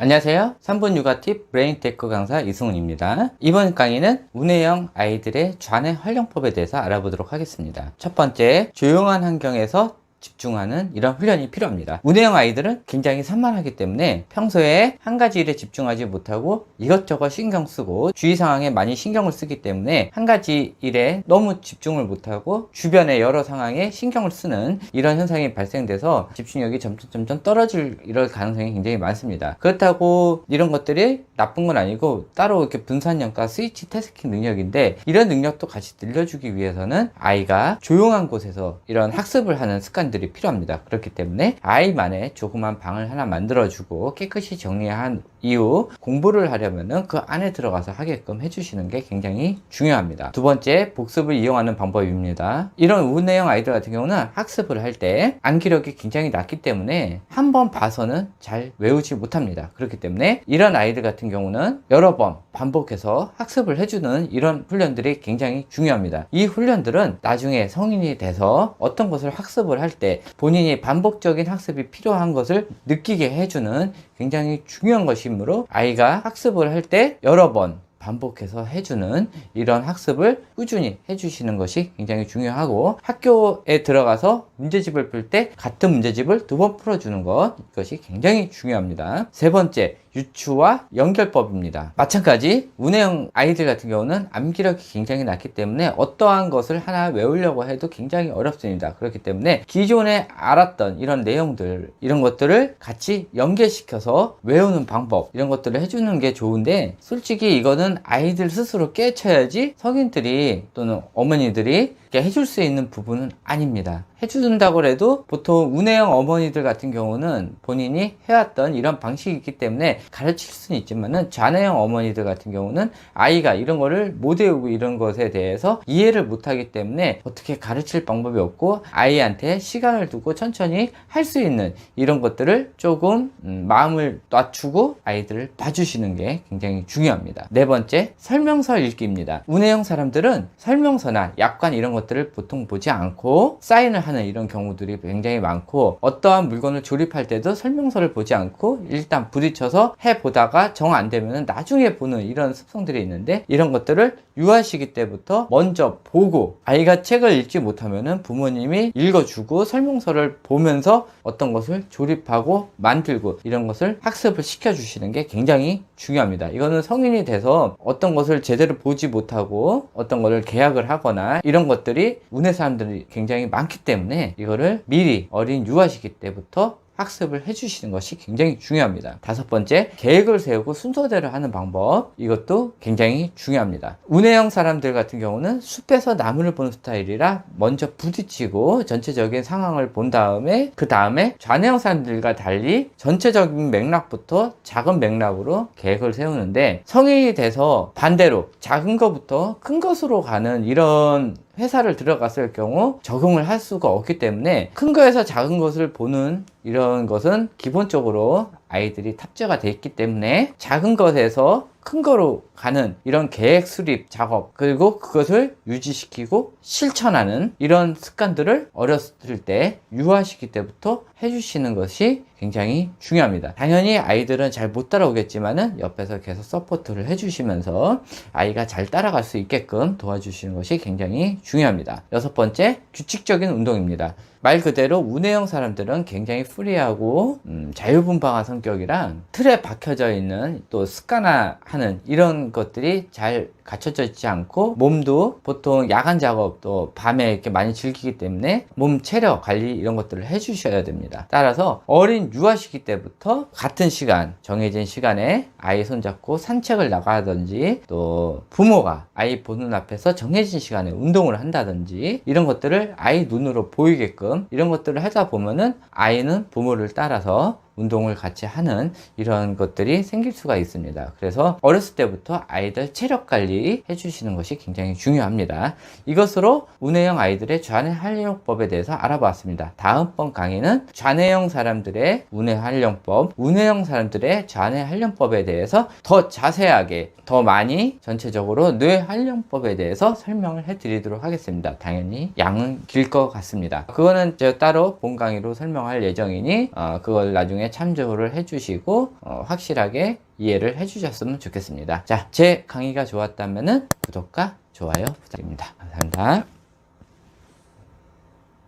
안녕하세요. 3분 육아 팁 브레인테크 강사 이승훈입니다. 이번 강의는 운해형 아이들의 좌뇌 활용법에 대해서 알아보도록 하겠습니다. 첫 번째, 조용한 환경에서 집중하는 이런 훈련이 필요합니다. 운해형 아이들은 굉장히 산만하기 때문에 평소에 한 가지 일에 집중하지 못하고 이것저것 신경 쓰고 주위 상황에 많이 신경을 쓰기 때문에 한 가지 일에 너무 집중을 못하고 주변의 여러 상황에 신경을 쓰는 이런 현상이 발생돼서 집중력이 점점 떨어질 이럴 가능성이 굉장히 많습니다. 그렇다고 이런 것들이 나쁜 건 아니고 따로 이렇게 분산형과 스위치 태스킹 능력인데, 이런 능력도 같이 늘려주기 위해서는 아이가 조용한 곳에서 이런 학습을 하는 습관들이 필요합니다. 그렇기 때문에 아이만의 조그만 방을 하나 만들어주고 깨끗이 정리한 이후 공부를 하려면은 그 안에 들어가서 하게끔 해주시는 게 굉장히 중요합니다. 두 번째, 복습을 이용하는 방법입니다. 이런 운해형 아이들 같은 경우는 학습을 할 때 암기력이 굉장히 낮기 때문에 한 번 봐서는 잘 외우지 못합니다. 그렇기 때문에 이런 아이들 같은 경우는 여러 번 반복해서 학습을 해주는 이런 훈련들이 굉장히 중요합니다. 이 훈련들은 나중에 성인이 돼서 어떤 것을 학습을 할 때 본인이 반복적인 학습이 필요한 것을 느끼게 해주는 굉장히 중요한 것이므로, 아이가 학습을 할 때 여러 번 반복해서 해주는 이런 학습을 꾸준히 해주시는 것이 굉장히 중요하고, 학교에 들어가서 문제집을 풀 때 같은 문제집을 2번 풀어주는 것, 이것이 굉장히 중요합니다. 세 번째, 유추와 연결법입니다. 마찬가지 운해형 아이들 같은 경우는 암기력이 굉장히 낮기 때문에 어떠한 것을 하나 외우려고 해도 굉장히 어렵습니다. 그렇기 때문에 기존에 알았던 이런 내용들, 이런 것들을 같이 연계시켜서 외우는 방법, 이런 것들을 해주는 게 좋은데, 솔직히 이거는 아이들 스스로 깨쳐야지 성인들이 또는 어머니들이 해줄 수 있는 부분은 아닙니다. 해준다고 해도 보통 운해형 어머니들 같은 경우는 본인이 해왔던 이런 방식이 있기 때문에 가르칠 수는 있지만은, 좌뇌형 어머니들 같은 경우는 아이가 이런 거를 못 외우고 이런 것에 대해서 이해를 못하기 때문에 어떻게 가르칠 방법이 없고, 아이한테 시간을 두고 천천히 할 수 있는 이런 것들을 조금 마음을 낮추고 아이들을 봐주시는 게 굉장히 중요합니다. 네 번째, 설명서 읽기입니다. 운해형 사람들은 설명서나 약관 이런 것들을 보통 보지 않고 사인을 하는 이런 경우들이 굉장히 많고, 어떠한 물건을 조립할 때도 설명서를 보지 않고 일단 부딪혀서 해보다가 정 안 되면 나중에 보는 이런 습성들이 있는데, 이런 것들을 유아시기 때부터 먼저 보고, 아이가 책을 읽지 못하면 부모님이 읽어주고 설명서를 보면서 어떤 것을 조립하고 만들고 이런 것을 학습을 시켜주시는 게 굉장히 중요합니다. 이거는 성인이 돼서 어떤 것을 제대로 보지 못하고 어떤 것을 계약을 하거나 이런 것들이 운해 사람들이 굉장히 많기 때문에, 이거를 미리 어린 유아 시기 때부터 학습을 해주시는 것이 굉장히 중요합니다. 다섯 번째, 계획을 세우고 순서대로 하는 방법, 이것도 굉장히 중요합니다. 운해형 사람들 같은 경우는 숲에서 나무를 보는 스타일이라 먼저 부딪히고 전체적인 상황을 본 다음에 그 다음에 좌뇌형 사람들과 달리 전체적인 맥락부터 작은 맥락으로 계획을 세우는데, 성인이 돼서 반대로 작은 것부터 큰 것으로 가는 이런 회사를 들어갔을 경우 적응을 할 수가 없기 때문에, 큰 거에서 작은 것을 보는 이런 것은 기본적으로 아이들이 탑재가 되어 있기 때문에, 작은 것에서 큰 거로 가는 이런 계획 수립 작업, 그리고 그것을 유지시키고 실천하는 이런 습관들을 어렸을 때 유아 시기 때부터 해주시는 것이 굉장히 중요합니다. 당연히 아이들은 잘 못 따라오겠지만은 옆에서 계속 서포트를 해주시면서 아이가 잘 따라갈 수 있게끔 도와주시는 것이 굉장히 중요합니다. 여섯 번째, 규칙적인 운동입니다. 말 그대로 운해형 사람들은 굉장히 프리하고 자유분방한 성격이랑 틀에 박혀져 있는 또 습관화하는 이런 것들이 잘 갖춰져 있지 않고, 몸도 보통 야간 작업 또 밤에 이렇게 많이 즐기기 때문에 몸 체력 관리 이런 것들을 해주셔야 됩니다. 따라서 어린 유아 시기 때부터 같은 시간, 정해진 시간에 아이 손잡고 산책을 나가든지, 또 부모가 아이 보는 앞에서 정해진 시간에 운동을 한다든지, 이런 것들을 아이 눈으로 보이게끔 이런 것들을 하다 보면은 아이는 부모를 따라서 운동을 같이 하는 이런 것들이 생길 수가 있습니다. 그래서 어렸을 때부터 아이들 체력 관리 해주시는 것이 굉장히 중요합니다. 이것으로 운해형 아이들의 좌뇌 활용법에 대해서 알아봤습니다. 다음번 강의는 좌뇌형 사람들의 운해 활용법, 운해형 사람들의 좌뇌 활용법에 대해서 더 자세하게, 더 많이 전체적으로 뇌 활용법에 대해서 설명을 해드리도록 하겠습니다. 당연히 양은 길 것 같습니다. 그거는 제가 따로 본 강의로 설명할 예정이니 그걸 나중에 강의에 참조를 해주시고 확실하게 이해를 해주셨으면 좋겠습니다. 자, 제 강의가 좋았다면 구독과 좋아요 부탁드립니다. 감사합니다.